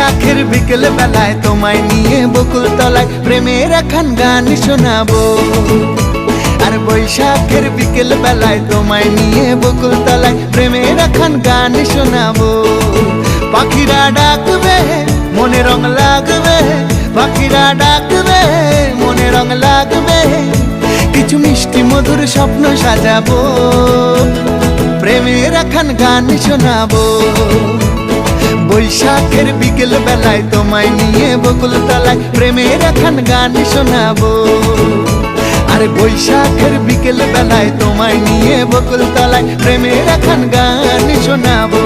বৈশাখের বিকেল বেলায় তোমায় নিয়ে বকুল তলায় প্রেমের একখান গান শোনাবো। আর বৈশাখের বিকেল বেলায় তোমায় নিয়ে বকুল তলায় প্রেমের একখান গান শোনাবো। পাখিরা ডাকবে মনে রং লাগবে, পাখিরা ডাকবে মনে রং লাগবে, কিছু মিষ্টি মধুর স্বপ্ন সাজাবো, প্রেমের একখান গান শোনাবো। বৈশাখের বিকেল বেলায় তোমায় নিয়ে বকুল তলায় প্রেমের একখান গান শোনাবো। আর বৈশাখের বিকেল বেলায় তোমায় নিয়ে বকুল তলায় প্রেমের একখান গান শোনাবো।